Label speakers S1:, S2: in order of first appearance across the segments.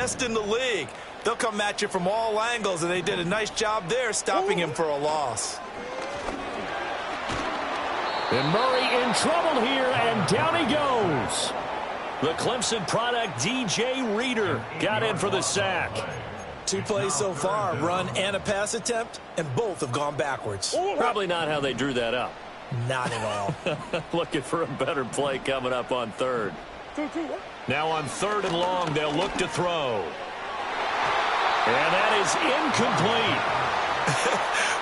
S1: Best in the league. They'll come at you from all angles, and they did a nice job there stopping him for a loss.
S2: And Murray in trouble here, and down he goes. The Clemson product, DJ Reader, got in for the sack.
S1: 2 plays so far, run and a pass attempt, and both have gone backwards.
S2: Probably not how they drew that up.
S1: Not at all.
S2: Looking for a better play coming up on third. Now on 3rd and long, they'll look to throw. And that is incomplete.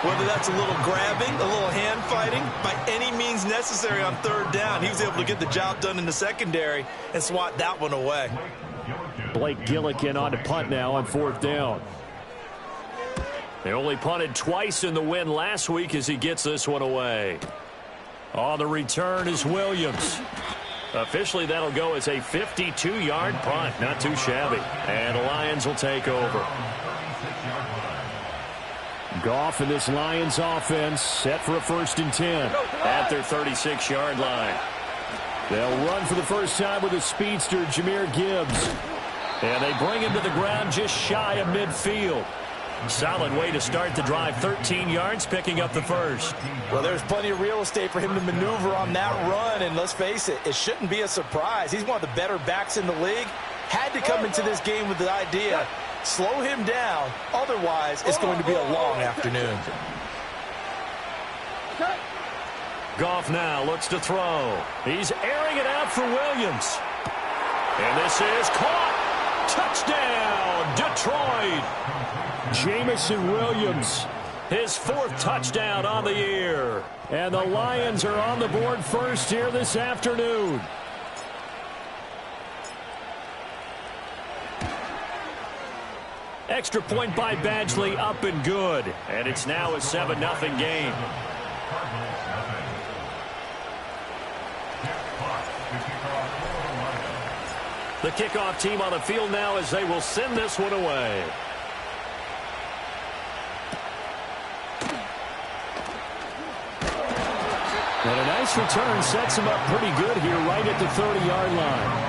S1: Whether that's a little grabbing, a little hand fighting, by any means necessary on 3rd down, he was able to get the job done in the secondary and swat that one away.
S2: Blake Gillikin on to punt now on 4th down. They only punted twice in the win last week as he gets this one away. On the return is Williams. Officially, that'll go as a 52-yard punt. Not too shabby. And the Lions will take over. Goff in this Lions offense set for a 1st and 10 at their 36-yard line. They'll run for the first time with a speedster, Jahmyr Gibbs. And they bring him to the ground just shy of midfield. Solid way to start the drive. 13 yards, picking up the first.
S1: Well, there's plenty of real estate for him to maneuver on that run. And let's face it, it shouldn't be a surprise. He's one of the better backs in the league. Had to come into this game with the idea, slow him down. Otherwise, it's going to be a long afternoon.
S2: Goff now looks to throw. He's airing it out for Williams. And this is caught. Touchdown, Detroit. Jameson Williams, his 4th touchdown on the year. And the Lions are on the board first here this afternoon. Extra point by Badgley, up and good. And it's now a 7-0 game. The kickoff team on the field now as they will send this one away. And a nice return sets him up pretty good here right at the 30-yard line.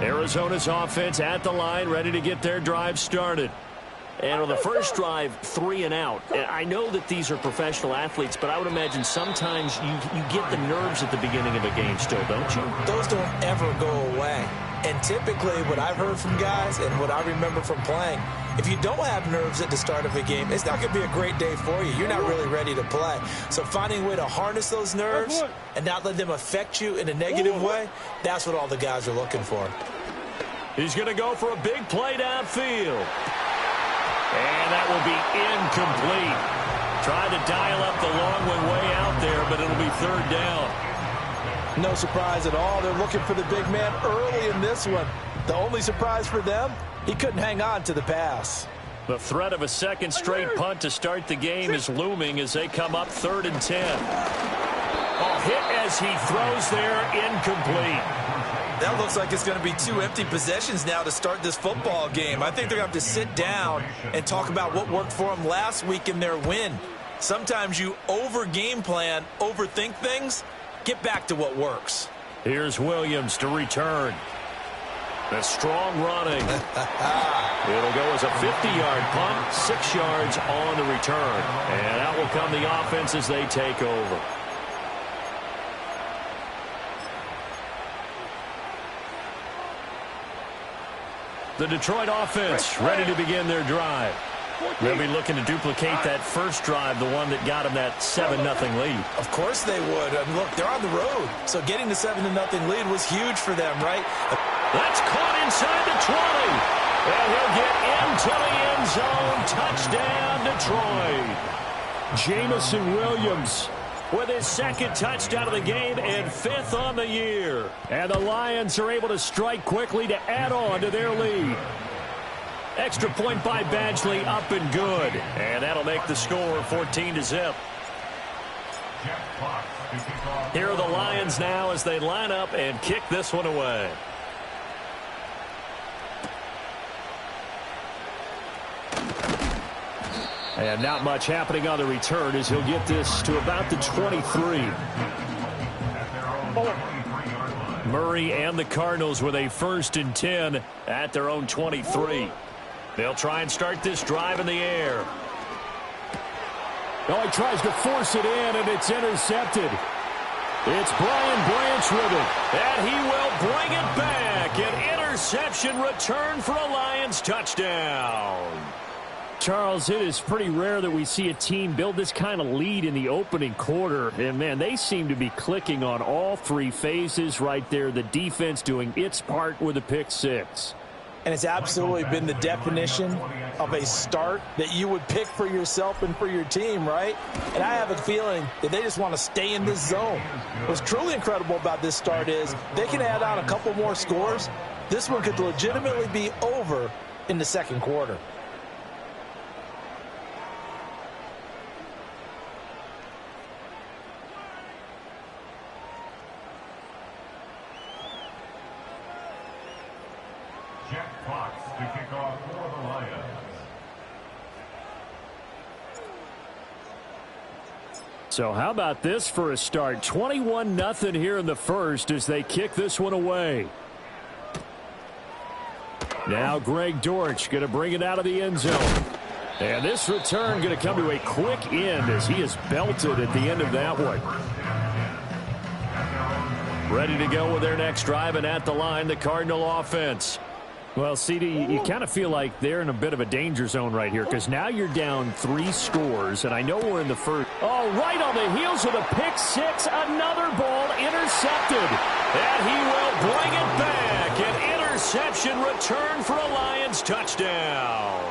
S2: Arizona's offense at the line, ready to get their drive started. And on the first drive, 3 and out. And I know that these are professional athletes, but I would imagine sometimes you get the nerves at the beginning of a game still, don't you?
S1: Those don't ever go away. And typically what I've heard from guys and what I remember from playing, if you don't have nerves at the start of a game, it's not going to be a great day for you. You're not really ready to play. So finding a way to harness those nerves and not let them affect you in a negative way, that's what all the guys are looking for.
S2: He's going to go for a big play downfield. And that will be incomplete. Tried to dial up the long one way out there, but it'll be 3rd down.
S1: No surprise at all. They're looking for the big man early in this one. The only surprise for them, he couldn't hang on to the pass.
S2: The threat of a 2nd straight punt to start the game is looming as they come up 3rd and 10. A hit as he throws there, incomplete.
S1: That looks like it's going to be 2 empty possessions now to start this football game. I think they're going to have to sit down and talk about what worked for them last week in their win. Sometimes you over-game plan, overthink things. Get back to what works.
S2: Here's Williams to return. The strong running. It'll go as a 50-yard punt, 6 yards on the return. And out will come the offense as they take over. The Detroit offense ready to begin their drive. They'll be looking to duplicate that first drive, the one that got them that 7-0 lead.
S1: Of course they would. I mean, look, they're on the road. So getting the 7-0 lead was huge for them, right?
S2: That's caught inside the 20. And he'll get into the end zone. Touchdown, Detroit. Jameson Williams with his 2nd touchdown of the game and 5th on the year. And the Lions are able to strike quickly to add on to their lead. Extra point by Badgley, up and good. And that'll make the score 14-0. Here are the Lions now as they line up and kick this one away. And not much happening on the return as he'll get this to about the 23. Murray and the Cardinals with a 1st and 10 at their own 23. They'll try and start this drive in the air. Oh, he tries to force it in, and it's intercepted. It's Brian Branch with it, and he will bring it back. An interception return for a Lions touchdown. Charles, it is pretty rare that we see a team build this kind of lead in the opening quarter. And, man, they seem to be clicking on all 3 phases right there. The defense doing its part with a pick 6.
S1: And it's absolutely been the definition of a start that you would pick for yourself and for your team, right? And I have a feeling that they just want to stay in this zone. What's truly incredible about this start is they can add on a couple more scores. This one could legitimately be over in the second quarter.
S3: Jack Fox to kick off for the Lions.
S2: So how about this for a start? 21-0 here in the first as they kick this one away. Now Greg Dortch going to bring it out of the end zone. And this return going to come to a quick end as he is belted at the end of that one. Ready to go with their next drive, and at the line, the Cardinal offense. Well, CD, you kind of feel like they're in a bit of a danger zone right here because now you're down 3 scores, and I know we're in the first. Oh, right on the heels of the pick 6, another ball intercepted. And he will bring it back. An interception return for a Lions touchdown.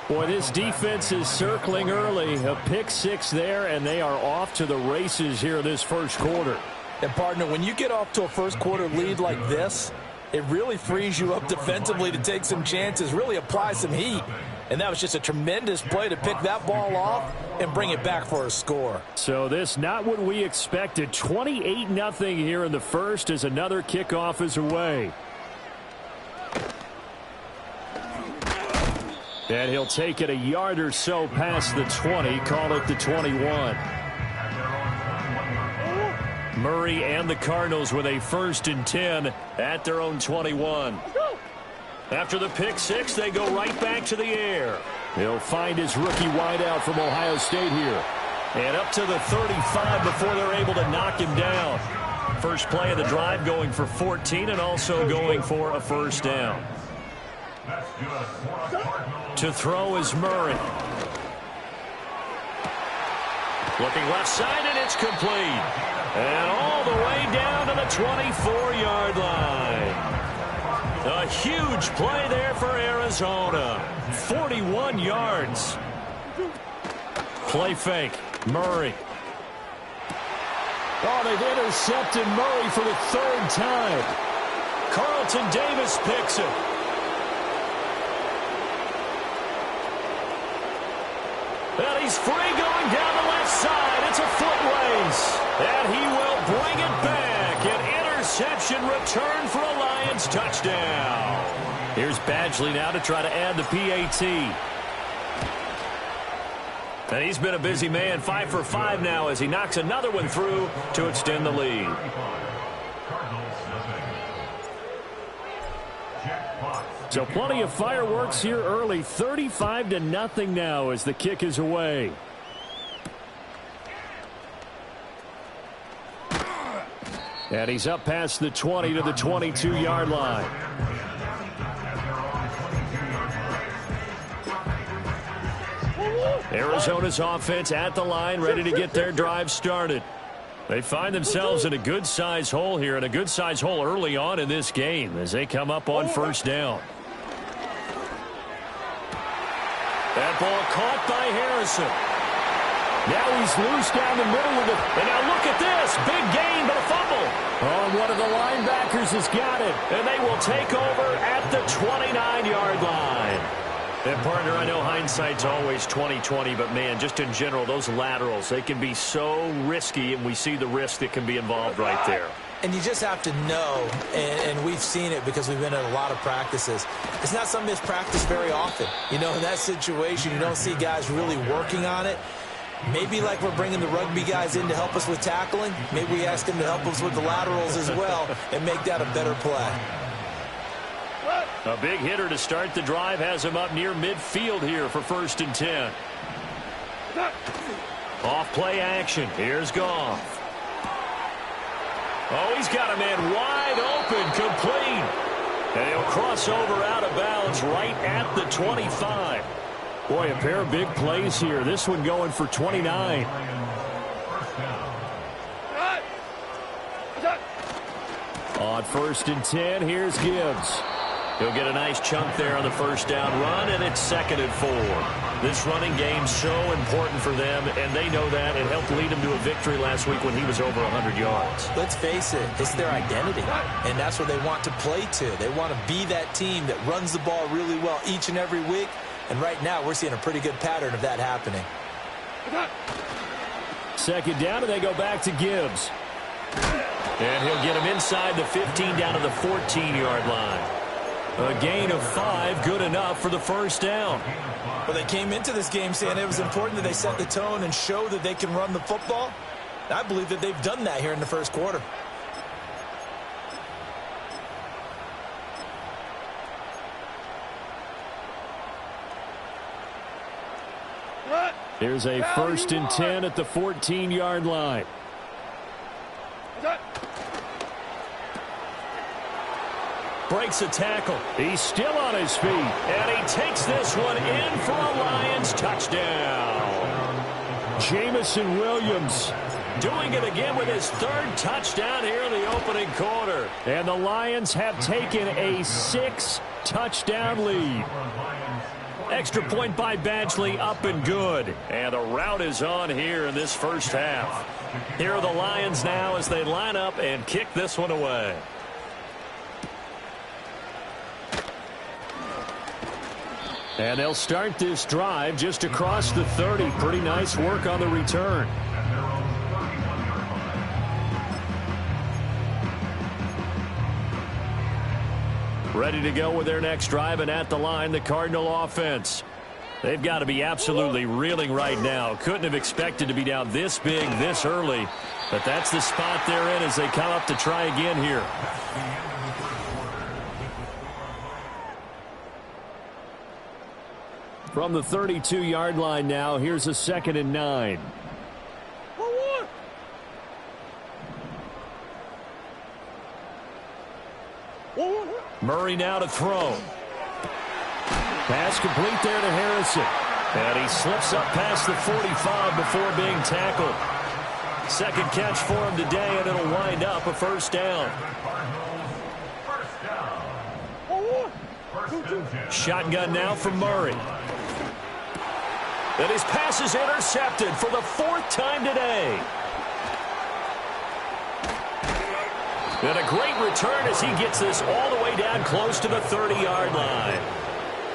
S2: Boy, this defense is circling early. A pick 6 there, and they are off to the races here this first quarter.
S1: And, partner, when you get off to a first quarter lead like this, it really frees you up defensively to take some chances, really apply some heat. And that was just a tremendous play to pick that ball off and bring it back for a score.
S2: So this not what we expected. 28-0 here in the first as another kickoff is away. And he'll take it a yard or so past the 20, call it the 21. Murray and the Cardinals with a 1st and 10 at their own 21. After the pick 6, they go right back to the air. He'll find his rookie wideout from Ohio State here. And up to the 35 before they're able to knock him down. First play of the drive going for 14 and also going for a first down. To throw is Murray. Looking left side, and it's complete. And all the way down to the 24-yard line. A huge play there for Arizona. 41 yards. Play fake. Murray. Oh, they've intercepted Murray for the 3rd time. Carlton Davis picks it. And he's free going down the left side. It's a foot race. And he will bring it back. An interception return for a Lions touchdown. Here's Badgley now to try to add the PAT. And he's been a busy man. 5 for 5 now as he knocks another one through to extend the lead. So plenty of fireworks here early. 35-0 now as the kick is away. And he's up past the 20 to the 22-yard line. Arizona's offense at the line, ready to get their drive started. They find themselves in a good-sized hole here, and a good-sized hole early on in this game as they come up on first down. That ball caught by Harrison. Now he's loose down the middle of it. And now look at this. Big gain, but a fumble. Oh, one of the linebackers has got it. And they will take over at the 29-yard line. And, partner, I know hindsight's always 20/20, but, man, just in general, those laterals, they can be so risky, and we see the risk that can be involved right there.
S1: And you just have to know, and we've seen it because we've been at a lot of practices. It's not something that's practiced very often. You know, in that situation, you don't see guys really working on it. Maybe like we're bringing the rugby guys in to help us with tackling. Maybe we ask them to help us with the laterals as well and make that a better play.
S2: A big hitter to start the drive has him up near midfield here for 1st and 10. Off play action. Here's Goff. Oh, he's got a man wide open, complete. And he'll cross over out of bounds right at the 25. Boy, a pair of big plays here. This one going for 29. On 1st and 10, here's Gibbs. He'll get a nice chunk there on the 1st down run, and it's 2nd and 4. This running game's so important for them, and they know that. It helped lead them to a victory last week when he was over 100 yards.
S1: Let's face it, it's their identity, and that's what they want to play to. They want to be that team that runs the ball really well each and every week, and right now we're seeing a pretty good pattern of that happening.
S2: 2nd down, and they go back to Gibbs. And he'll get him inside the 15 down to the 14-yard line. A gain of 5, good enough for the 1st down.
S1: Well, they came into this game saying it was important that they set the tone and show that they can run the football. I believe that they've done that here in the 1st quarter.
S2: Here's a 1st and 10 at the 14-yard line. Breaks a tackle. He's still on his feet. And he takes this one in for a Lions touchdown. Jameson Williams doing it again with his 3rd touchdown here in the opening quarter. And the Lions have taken a 6-touchdown lead. Extra point by Badgley, up and good. And the route is on here in this 1st half. Here are the Lions now as they line up and kick this one away. And they'll start this drive just across the 30. Pretty nice work on the return. Ready to go with their next drive, and at the line, the Cardinal offense. They've got to be absolutely reeling right now. Couldn't have expected to be down this big, this early. But that's the spot they're in as they come up to try again here. From the 32-yard line now, here's a 2nd and 9. Murray now to throw. Pass complete there to Harrison. And he slips up past the 45 before being tackled. 2nd catch for him today, and it'll wind up a 1st down. Shotgun now from Murray. And his pass is intercepted for the 4th time today. And a great return as he gets this all the way down close to the 30-yard line.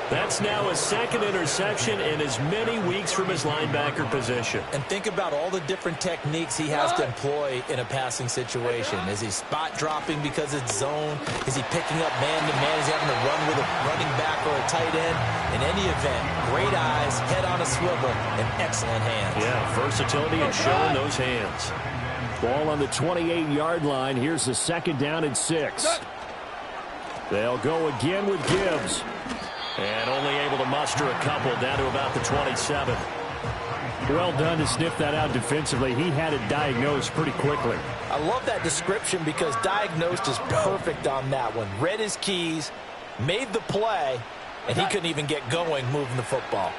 S2: That's now his 2nd interception in as many weeks from his linebacker position. And think about all the different techniques he has to employ in a passing situation. Is he spot dropping because it's zone? Is he picking up man-to-man? Is he having to run with a running back or a tight end? In any event, great eyes, head on a swivel, and excellent hands. Yeah, versatility and showing those hands. Ball on the 28-yard line. Here's the 2nd down and 6. They'll go again with Gibbs. And only able to muster a couple down to about the 27. Well done to sniff that out defensively. He had it diagnosed pretty quickly.
S1: I love that description because diagnosed is perfect on that one. Read his keys, made the play, and he couldn't even get going moving the football.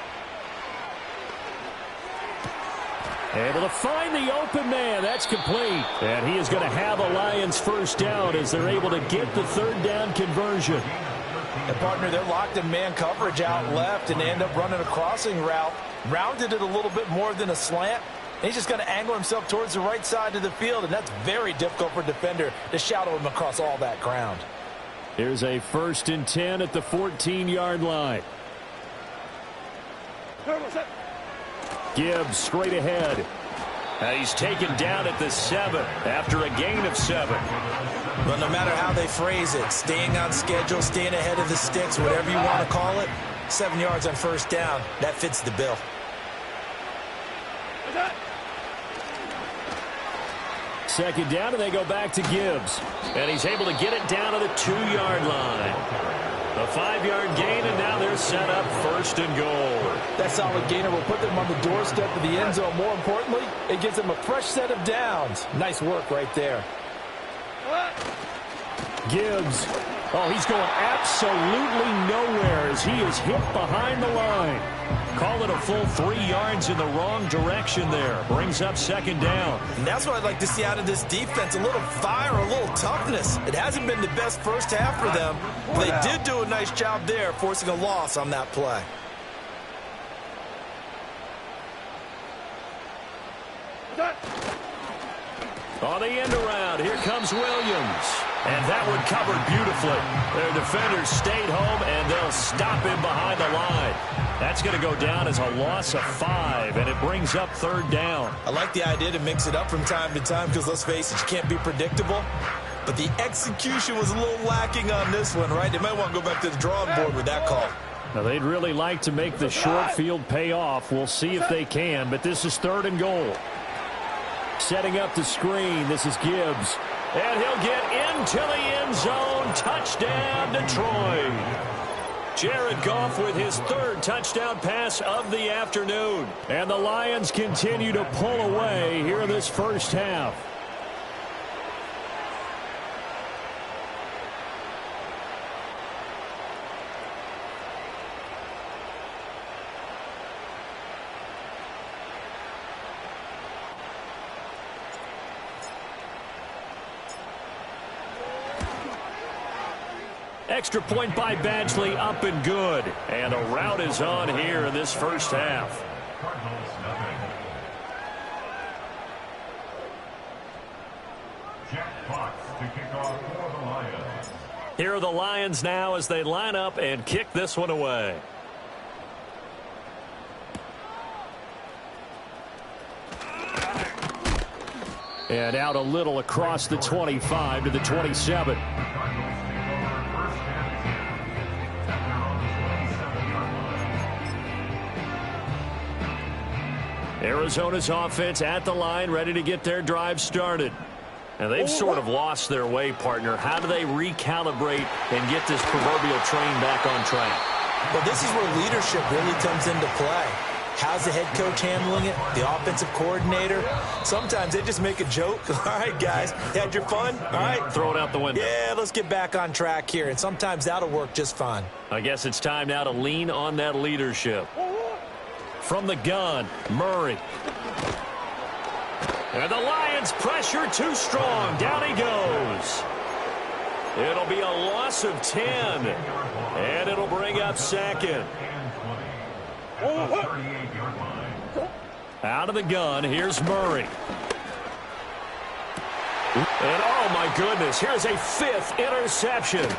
S2: Able to find the open man. That's complete. And he is going to have a Lions 1st down as they're able to get the 3rd down conversion.
S1: And partner, they're locked in man coverage out left, and they end up running a crossing route. Rounded it a little bit more than a slant. And he's just going to angle himself towards the right side of the field, and that's very difficult for a defender to shadow him across all that ground.
S2: Here's a 1st and 10 at the 14-yard line. Gibbs straight ahead. He's taken down at the 7 after a gain of 7.
S1: Well, no matter how they phrase it, staying on schedule, staying ahead of the sticks, whatever you want to call it, 7 yards on first down, that fits the bill.
S2: Second down, and they go back to Gibbs. And he's able to get it down to the 2-yard line. A 5-yard gain, and now they're set up first and goal.
S4: That solid gainer will put them on the doorstep of the end zone. More importantly, it gives them a fresh set of downs. Nice work right there.
S2: Gibbs. Oh, he's going absolutely nowhere as he is hit behind the line. Call it a full 3 yards in the wrong direction there. Brings up second down.
S1: And that's what I'd like to see out of this defense, a little fire, a little toughness. It hasn't been the best first half for them, but they did do a nice job there, forcing a loss on that play.
S2: On the end around, here comes Williams. And that one covered beautifully. Their defenders stayed home, and they'll stop him behind the line. That's going to go down as a loss of 5, and it brings up third down.
S1: I like the idea to mix it up from time to time because, let's face it, you can't be predictable. But the execution was a little lacking on this one, right? They might want to go back to the drawing board with that call.
S2: Now, they'd really like to make the short field pay off. We'll see if they can, but this is third and goal. Setting up the screen, this is Gibbs. And he'll get into the end zone. Touchdown, Detroit. Jared Goff with his third touchdown pass of the afternoon. And the Lions continue to pull away here in this first half. Extra point by Badgley, up and good. And a rout is on here in this first half.
S3: Cardinals nothing. Jack Fox to kick off for the Lions.
S2: Here are the Lions now as they line up and kick this one away. And out a little across the 25 to the 27. Arizona's offense at the line, ready to get their drive started. And they've sort of lost their way, partner. How do they recalibrate and get this proverbial train back on track?
S1: Well, this is where leadership really comes into play. How's the head coach handling it? The offensive coordinator? Sometimes they just make a joke. All right, guys, you had your fun? All right.
S2: Throw it out the window.
S1: Yeah, let's get back on track here. And sometimes that'll work just fine.
S2: I guess it's time now to lean on that leadership. From the gun, Murray. And the Lions pressure too strong. Down he goes. It'll be a loss of 10. And it'll bring up second. Out of the gun, here's Murray. And oh my goodness, here's a 5th interception.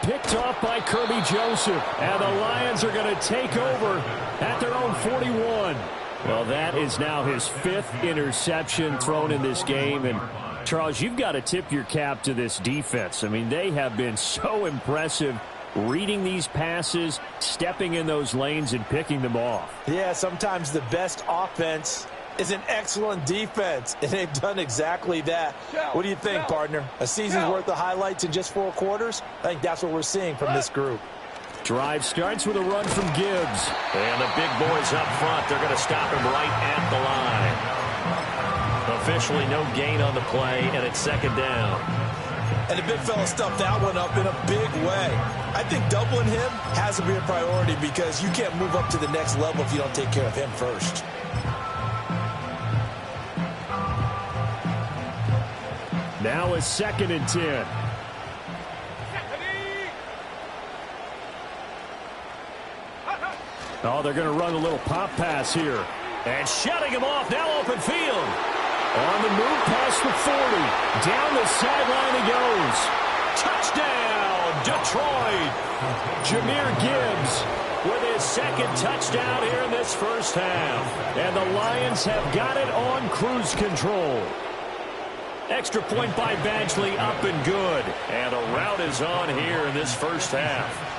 S2: Picked off by Kirby Joseph. And the Lions are going to take over at their own 41. Well, that is now his 5th interception thrown in this game. And, Charles, you've got to tip your cap to this defense. I mean, they have been so impressive reading these passes, stepping in those lanes, and picking them off.
S1: Yeah, sometimes the best offense is an excellent defense, and they've done exactly that. What do you think, partner? A season's worth of highlights in just 4 quarters? I think that's what we're seeing from this group.
S2: Drive starts with a run from Gibbs. And the big boys up front, they're going to stop him right at the line. Officially no gain on the play, and it's second down.
S1: And the big fella stuffed that one up in a big way. I think doubling him has to be a priority because you can't move up to the next level if you don't take care of him first.
S2: Now it's 2nd and 10. Oh, they're going to run a little pop pass here. And shutting him off, now open field. On the move past the 40. Down the sideline he goes. Touchdown, Detroit. Jahmyr Gibbs with his second touchdown here in this first half. And the Lions have got it on cruise control. Extra point by Badgley, up and good. And a rout is on here in this first half.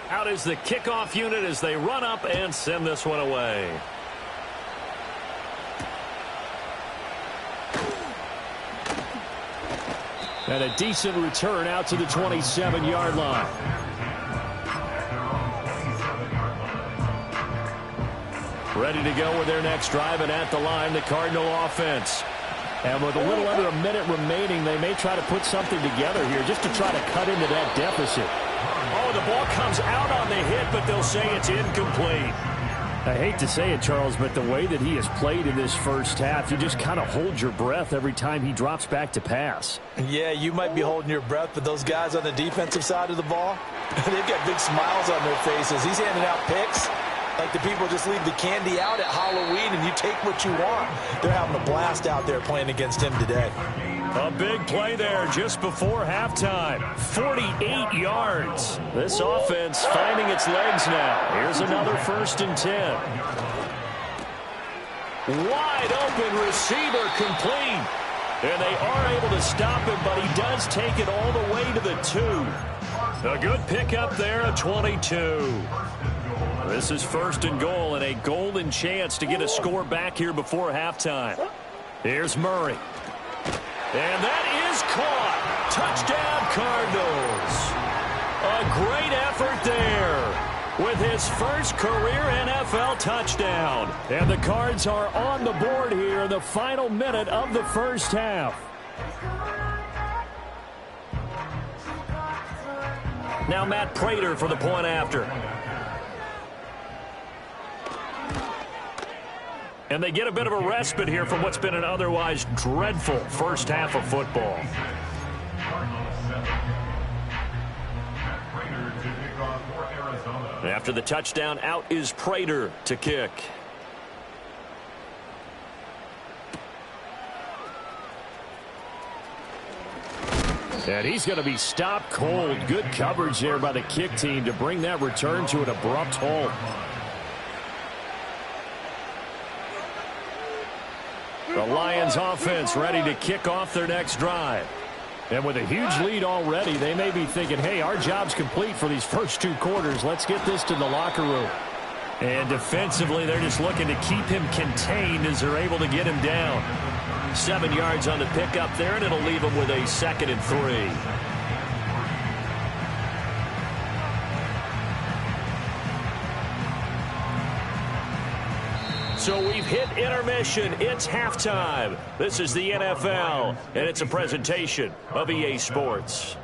S2: Out is the kickoff unit as they run up and send this one away. And a decent return out to the 27-yard line. Ready to go with their next drive, and at the line, the Cardinal offense. And with a little under a minute remaining, they may try to put something together here just to try to cut into that deficit. Oh, the ball comes out on the hit, but they'll say it's incomplete. I hate to say it, Charles, but the way that he has played in this first half, you just kind of hold your breath every time he drops back to pass.
S4: Yeah, you might be holding your breath, but those guys on the defensive side of the ball, they've got big smiles on their faces. He's handing out picks like the people just leave the candy out at Halloween and you take what you want. They're having a blast out there playing against him today.
S2: A big play there just before halftime. 48 yards. This offense finding its legs now. Here's another 1st and 10. Wide open receiver complete. And they are able to stop him, but he does take it all the way to the 2. A good pickup there at 22. This is 1st and goal and a golden chance to get a score back here before halftime. Here's Murray. And that is caught. Touchdown, Cardinals. A great effort there with his first career NFL touchdown. And the Cards are on the board here in the final minute of the first half. Now Matt Prater for the point after. And they get a bit of a respite here from what's been an otherwise dreadful first half of football. After the touchdown, out is Prater to kick. And he's going to be stopped cold. Good coverage there by the kick team to bring that return to an abrupt halt. The Lions offense ready to kick off their next drive. And with a huge lead already, they may be thinking, hey, our job's complete for these first 2 quarters. Let's get this to the locker room. And defensively, they're just looking to keep him contained as they're able to get him down. 7 yards on the pickup there, and it'll leave him with a 2nd and 3. So we've hit intermission. It's halftime. This is the NFL, and it's a presentation of EA Sports.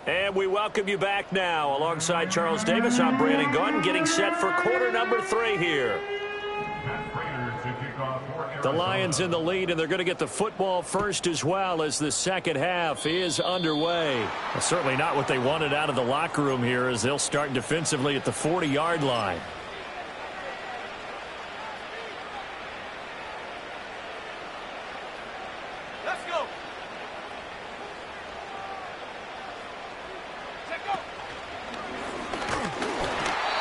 S2: And we welcome you back now. Alongside Charles Davis, I'm Brandon Gunn, getting set for quarter number 3 here. The Lions in the lead, and they're going to get the football first as well as the second half is underway. Well, certainly not what they wanted out of the locker room here as they'll start defensively at the 40-yard line.
S5: Let's go.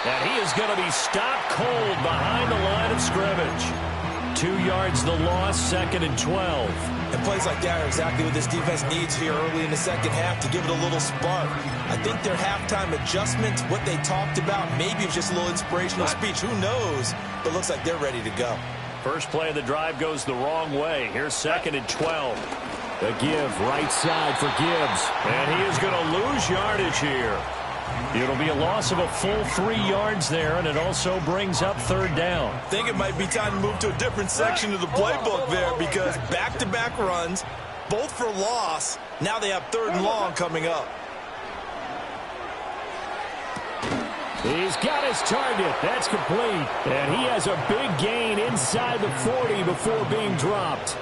S2: And he is going to be stopped cold behind the line of scrimmage. 2 yards the loss, 2nd and 12.
S1: And plays like that are exactly what this defense needs here early in the second half to give it a little spark. I think their halftime adjustment, what they talked about, maybe it's just a little inspirational speech. Who knows? But looks like they're ready to go.
S2: First play of the drive goes the wrong way. Here's 2nd and 12. The give right side for Gibbs. And he is going to lose yardage here. It'll be a loss of a full 3 yards there, and it also brings up 3rd down.
S1: I think it might be time to move to a different section of the playbook there because back-to-back runs, both for loss. Now they have 3rd and long coming up.
S2: He's got his target. That's complete. And he has a big gain inside the 40 before being dropped.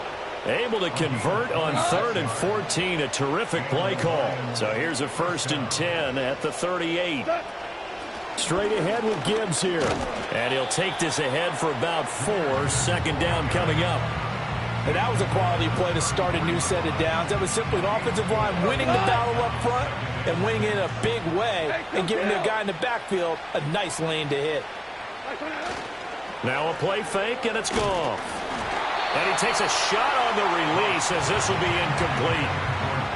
S2: Able to convert on 3rd and 14. A terrific play call. So here's a 1st and 10 at the 38. Straight ahead with Gibbs here. And he'll take this ahead for about 4. 2nd down coming up.
S4: And that was a quality play to start a new set of downs. That was simply an offensive line winning the battle up front and winning it in a big way and giving the guy in the backfield a nice lane to hit.
S2: Now a play fake, and it's gone. And he takes a shot on the release as this will be incomplete.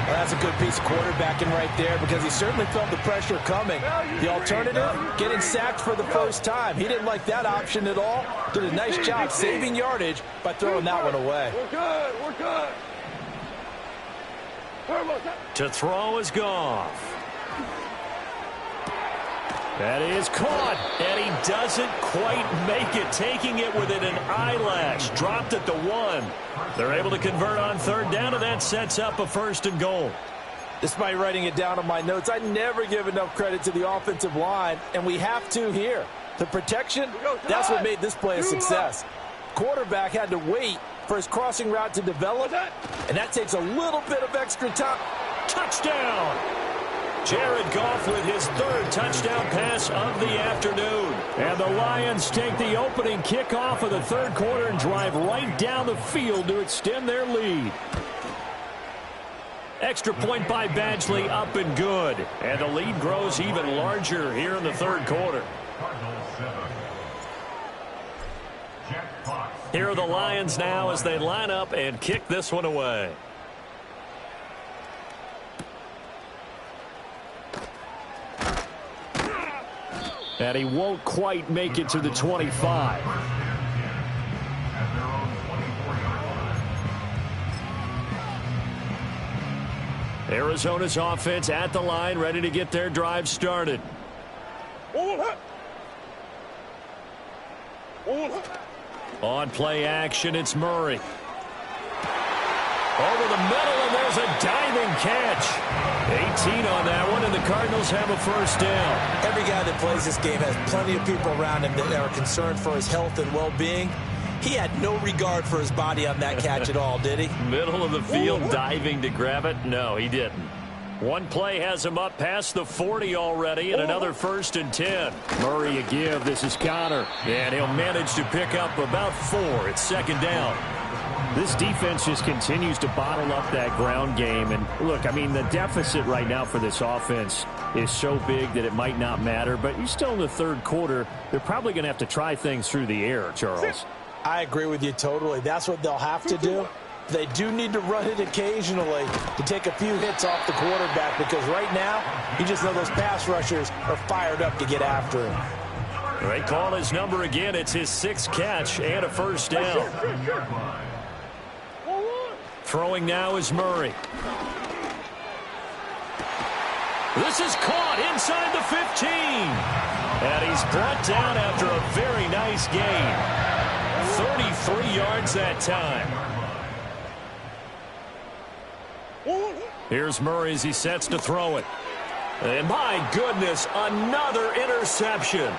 S4: Well, that's a good piece of quarterbacking right there because he certainly felt the pressure coming. The alternative, getting sacked for the first time. He didn't like that option at all. Did a nice job saving yardage by throwing that one away.
S5: We're good. We're good.
S2: To throw is Goff. That is caught, and he doesn't quite make it, taking it within an eyelash. Dropped at the 1. They're able to convert on 3rd down, and that sets up a 1st and goal.
S4: Despite writing it down on my notes, I never give enough credit to the offensive line, and we have to here. The protection, that's what made this play a success. Quarterback had to wait for his crossing route to develop, and that takes a little bit of extra time.
S2: Touchdown! Jared Goff with his 3rd touchdown pass of the afternoon. And the Lions take the opening kickoff of the 3rd quarter and drive right down the field to extend their lead. Extra point by Badgley, up and good. And the lead grows even larger here in the 3rd quarter. Here are the Lions now as they line up and kick this one away. And he won't quite make it to the 25. Arizona's offense at the line, ready to get their drive started. On play action, it's Murray. Over the middle, and there's a diving catch. 18 on that one, and the Cardinals have a 1st down.
S1: Every guy that plays this game has plenty of people around him that are concerned for his health and well-being. He had no regard for his body on that catch at all, did he?
S2: Middle of the field, diving to grab it? No, he didn't. One play has him up past the 40 already, and another 1st and 10. Murray a give. This is Connor. And he'll manage to pick up about 4. It's 2nd down. This defense just continues to bottle up that ground game. And look, I mean, the deficit right now for this offense is so big that it might not matter. But you're still in the 3rd quarter. They're probably going to have to try things through the air, Charles.
S4: I agree with you totally. That's what they'll have to do. They do need to run it occasionally to take a few hits off the quarterback because right now, you just know those pass rushers are fired up to get after him.
S2: They call his number again. It's his 6th catch and a 1st down. Throwing now is Murray. This is caught inside the 15. And he's brought down after a very nice gain. 33 yards that time. Here's Murray as he sets to throw it. And my goodness, another interception.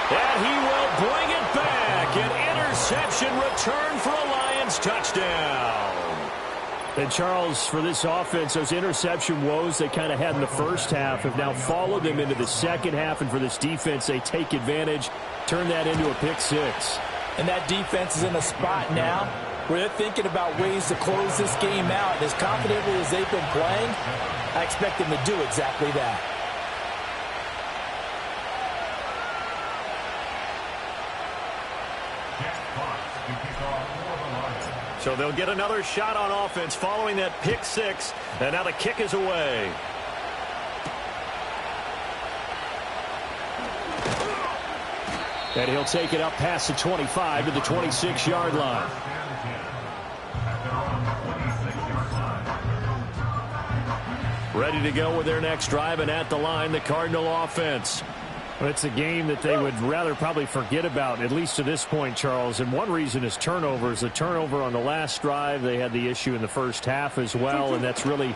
S2: And he will bring it back. An interception return for a Lions touchdown. And Charles, for this offense, those interception woes they kind of had in the first half have now followed them into the second half. And for this defense, they take advantage, turn that into a pick 6.
S4: And that defense is in a spot now where they're thinking about ways to close this game out. And as confidently as they've been playing, I expect them to do exactly that.
S2: So they'll get another shot on offense following that pick 6. And now the kick is away. And he'll take it up past the 25 to the 26-yard line. Ready to go with their next drive, and at the line, the Cardinal offense. Well, it's a game that they would rather probably forget about, at least to this point, Charles. And one reason is turnovers. The turnover on the last drive, they had the issue in the first half as well, and that's really,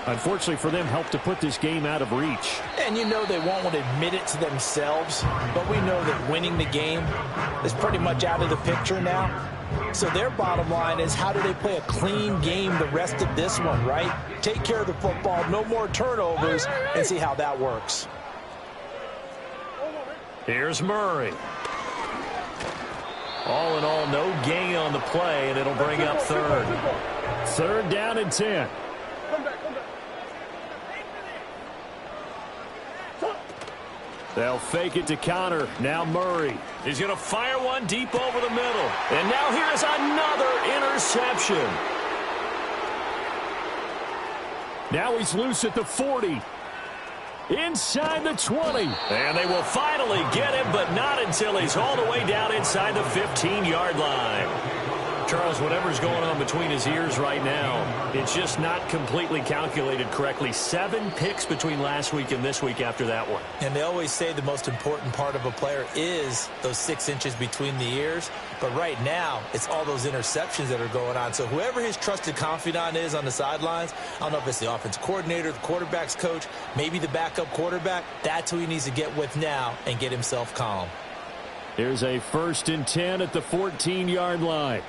S2: unfortunately for them, helped to put this game out of reach.
S4: And you know they won't want to admit it to themselves, but we know that winning the game is pretty much out of the picture now. So their bottom line is, how do they play a clean game the rest of this one, right? Take care of the football, no more turnovers, and see how that works.
S2: Here's Murray. All in all, no gain on the play, and it'll bring up third. Third down and 10. They'll fake it to Connor. Now Murray. He's going to fire one deep over the middle. And now here's another interception. Now he's loose at the 40. Inside the 20. And they will finally get him, but not until he's all the way down inside the 15-yard line. Charles, whatever's going on between his ears right now, it's just not completely calculated correctly. 7 picks between last week and this week after that one.
S4: And they always say the most important part of a player is those 6 inches between the ears. But right now, it's all those interceptions that are going on. So whoever his trusted confidant is on the sidelines, I don't know if it's the offensive coordinator, the quarterback's coach, maybe the backup quarterback, that's who he needs to get with now and get himself calm.
S2: Here's a 1st and 10 at the 14-yard line.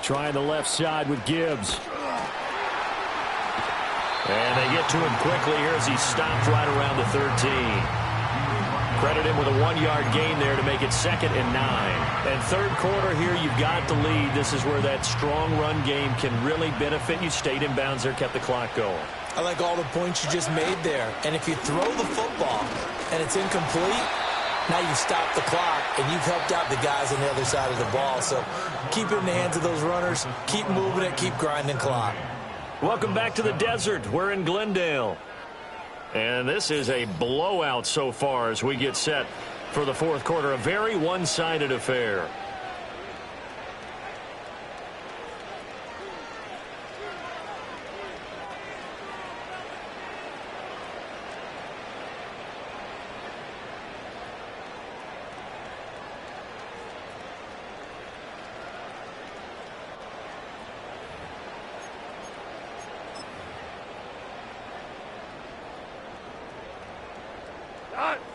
S2: Trying the left side with Gibbs. And they get to him quickly here as he stopped right around the 13. Credit him with a 1-yard gain there to make it 2nd and 9. And third quarter here, you've got the lead. This is where that strong run game can really benefit you. Stayed in bounds there, kept the clock going.
S4: I like all the points you just made there. And if you throw the football and it's incomplete, now you stop the clock, and you've helped out the guys on the other side of the ball. So keep it in the hands of those runners. Keep moving it. Keep grinding clock.
S2: Welcome back to the desert. We're in Glendale. And this is a blowout so far as we get set for the fourth quarter. A very one-sided affair.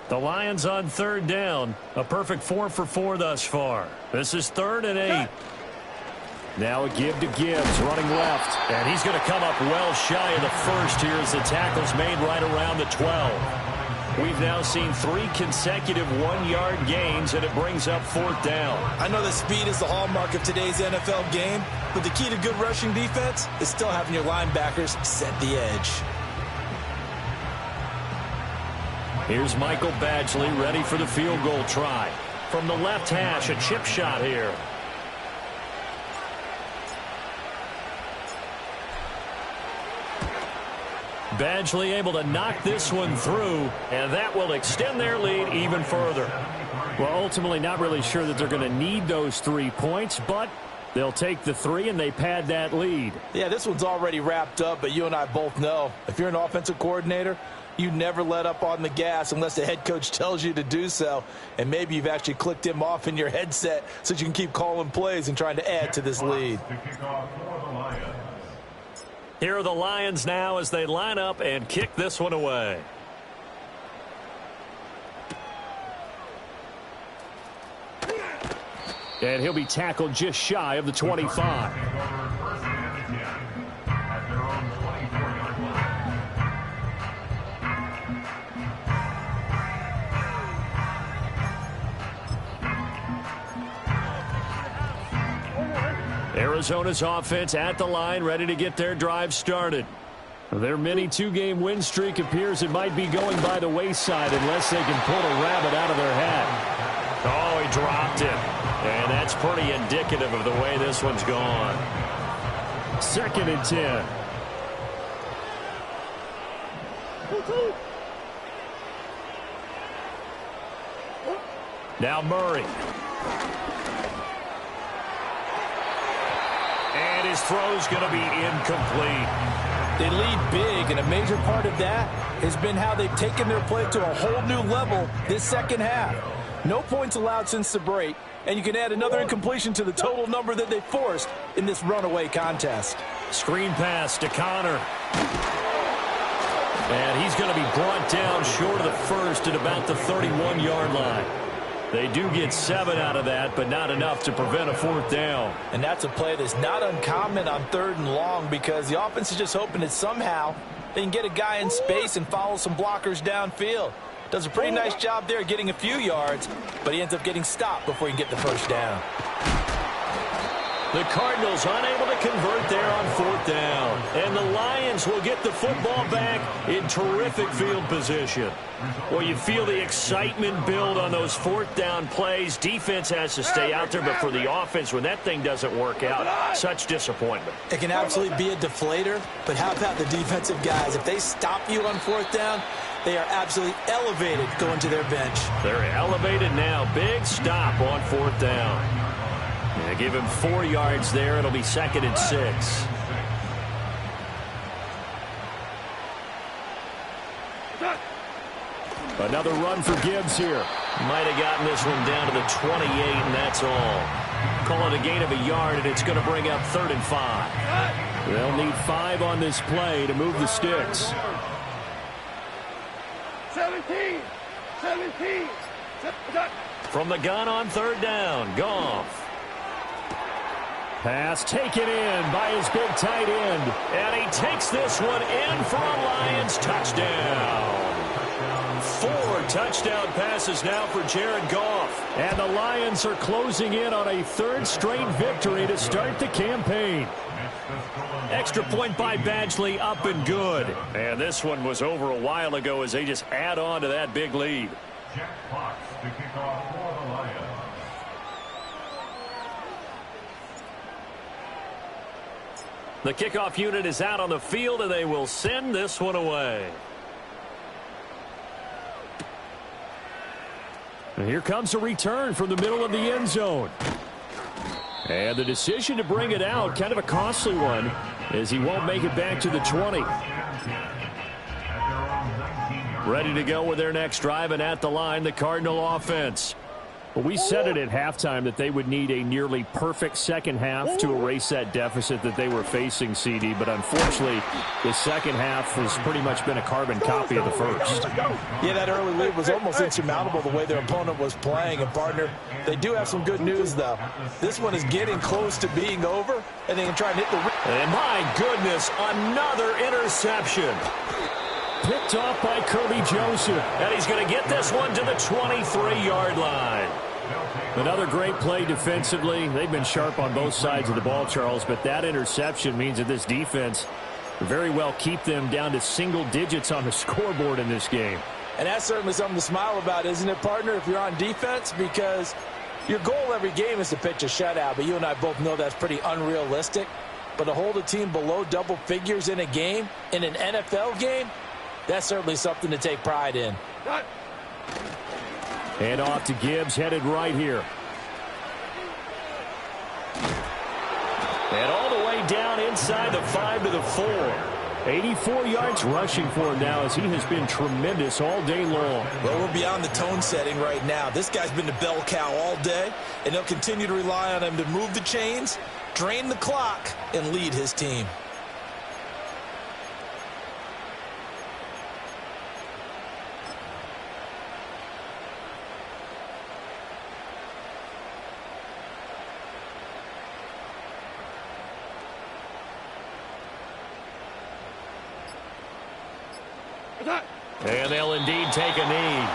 S2: The Lions on 3rd down. A perfect 4 for 4 thus far. This is 3rd and 8. Now a give to Gibbs, running left. And he's going to come up well shy of the first here as the tackle's made right around the 12. We've now seen 3 consecutive 1-yard gains, and it brings up 4th down.
S4: I know that speed is the hallmark of today's NFL game, but the key to good rushing defense is still having your linebackers set the edge.
S2: Here's Michael Badgley ready for the field goal try. From the left hash, a chip shot here. Badgley able to knock this one through, and that will extend their lead even further. Well, ultimately not really sure that they're going to need those 3 points, but they'll take the 3 and they pad that lead.
S4: Yeah, this one's already wrapped up, but you and I both know if you're an offensive coordinator, you never let up on the gas unless the head coach tells you to do so. And maybe you've actually clicked him off in your headset so you can keep calling plays and trying to add to this lead.
S2: Here are the Lions now as they line up and kick this one away. And he'll be tackled just shy of the 25. Arizona's offense at the line, ready to get their drive started. Their mini 2-game win streak appears it might be going by the wayside unless they can pull a rabbit out of their hat. Oh, he dropped it. And that's pretty indicative of the way this one's gone. 2nd and 10. Now Murray. And his throw's going to be incomplete.
S4: They lead big, and a major part of that has been how they've taken their play to a whole new level this second half. No points allowed since the break, and you can add another incompletion to the total number that they forced in this runaway contest.
S2: Screen pass to Connor. And he's going to be brought down short of the first at about the 31-yard line. They do get 7 out of that, but not enough to prevent a 4th down.
S4: And that's a play that's not uncommon on 3rd and long, because the offense is just hoping that somehow they can get a guy in space and follow some blockers downfield. Does a pretty nice job there getting a few yards, but he ends up getting stopped before he can get the first down.
S2: The Cardinals unable to convert there on 4th down. And the Lions will get the football back in terrific field position. Well, you feel the excitement build on those 4th down plays. Defense has to stay out there, but for the offense, when that thing doesn't work out, such disappointment.
S4: It can absolutely be a deflator, but how about the defensive guys? If they stop you on 4th down, they are absolutely elevated going to their bench.
S2: They're elevated now. Big stop on 4th down. They give him 4 yards there. It'll be 2nd and 6. Another run for Gibbs here. Might have gotten this one down to the 28, and that's all. Call it a gain of a yard, and it's going to bring up 3rd and 5. They'll need 5 on this play to move the sticks.
S5: 17.
S2: From the gun on 3rd down, Goff. Pass taken in by his big tight end. And he takes this one in for a Lions touchdown. 4 touchdown passes now for Jared Goff. And the Lions are closing in on a 3rd straight victory to start the campaign. Extra point by Badgley, up and good. And this one was over a while ago as they just add on to that big lead.
S3: Jack Fox to kick off for the Lions.
S2: The kickoff unit is out on the field, and they will send this one away. And here comes a return from the middle of the end zone. And the decision to bring it out, kind of a costly one, as he won't make it back to the 20. Ready to go with their next drive, and at the line, the Cardinal offense. Well, we said it at halftime that they would need a nearly perfect second half to erase that deficit that they were facing, CD. But unfortunately, the second half has pretty much been a carbon copy of the first.
S4: Yeah, that early lead was almost insurmountable the way their opponent was playing. And, partner, they do have some good news, though. This one is getting close to being over, and they can try and hit the...
S2: And my goodness, another interception. Picked off by Kirby Joseph. And he's going to get this one to the 23-yard line. Another great play defensively. They've been sharp on both sides of the ball, Charles, but that interception means that this defense very well keep them down to single digits on the scoreboard in this game.
S4: And that's certainly something to smile about, isn't it, partner, if you're on defense? Because your goal every game is to pitch a shutout, but you and I both know that's pretty unrealistic. But to hold a team below double figures in a game, in an NFL game, that's certainly something to take pride in.
S2: And off to Gibbs, headed right here. And all the way down inside the 5 to the 4. 84 yards rushing for him now as he has been tremendous all day long.
S4: Well, we're beyond the tone setting right now. This guy's been the bell cow all day, and they'll continue to rely on him to move the chains, drain the clock, and lead his team.
S2: And they'll indeed take a knee.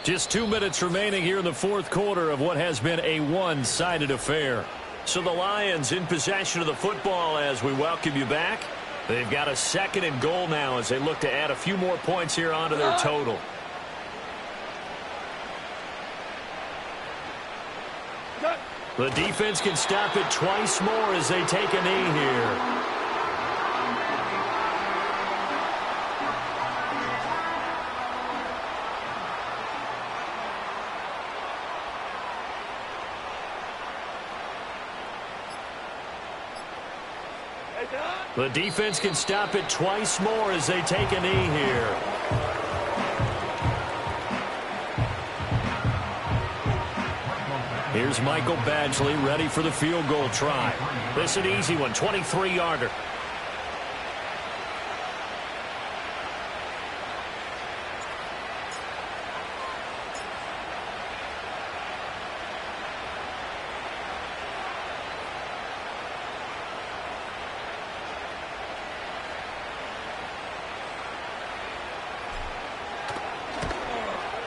S2: Just 2 minutes remaining here in the fourth quarter of what has been a one-sided affair. So the Lions in possession of the football as we welcome you back. They've got a 2nd and goal now as they look to add a few more points here onto their total. The defense can stop it twice more as they take a knee here. The defense can stop it twice more as they take a knee here. Here's Michael Badgley ready for the field goal try. This is an easy one, 23-yarder.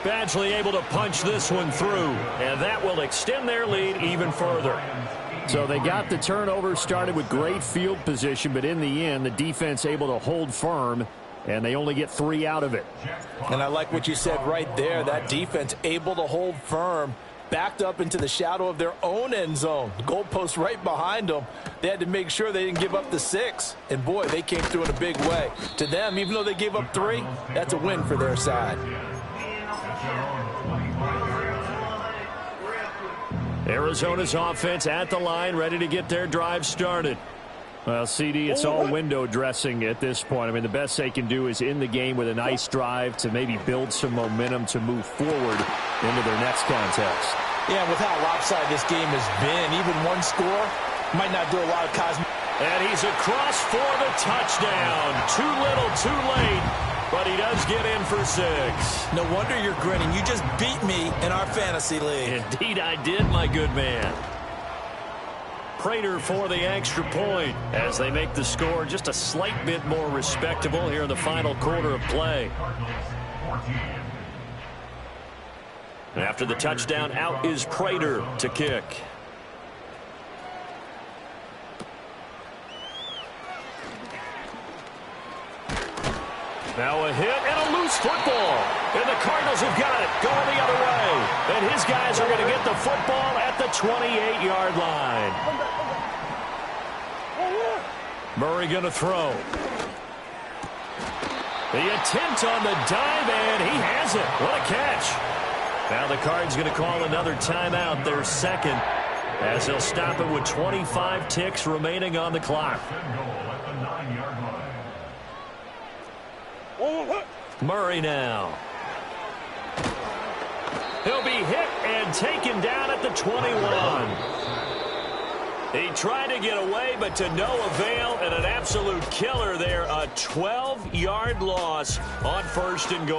S2: Badgley able to punch this one through, and that will extend their lead even further.
S5: So they got the turnover started with great field position, but in the end, the defense able to hold firm, and they only get 3 out of it.
S4: And I like what you said right there. That defense able to hold firm, backed up into the shadow of their own end zone. The goalpost right behind them. They had to make sure they didn't give up the 6. And, boy, they came through in a big way. To them, even though they gave up 3, that's a win for their side.
S2: Arizona's offense at the line, ready to get their drive started.
S5: Well, CD, it's all window dressing at this point. I mean, the best they can do is in the game with a nice drive to maybe build some momentum to move forward into their next contest.
S4: Yeah, with how lopsided this game has been, even one score might not do a lot of cosmetic.
S2: And he's across for the touchdown. Too little, too late. But he does get in for 6.
S1: No wonder you're grinning. You just beat me in our fantasy league.
S2: Indeed I did, my good man. Prater for the extra point as they make the score just a slight bit more respectable here in the final quarter of play. After the touchdown, out is Prater to kick. Now a hit and a loose football. And the Cardinals have got it going the other way. And his guys are going to get the football at the 28-yard line. Murray going to throw. The attempt on the dive, and he has it. What a catch. Now the Cards going to call another timeout, their second, as they'll stop it with 25 ticks remaining on the clock. Murray now. He'll be hit and taken down at the 21. He tried to get away, but to no avail, and an absolute killer there. A 12-yard loss on 1st and goal.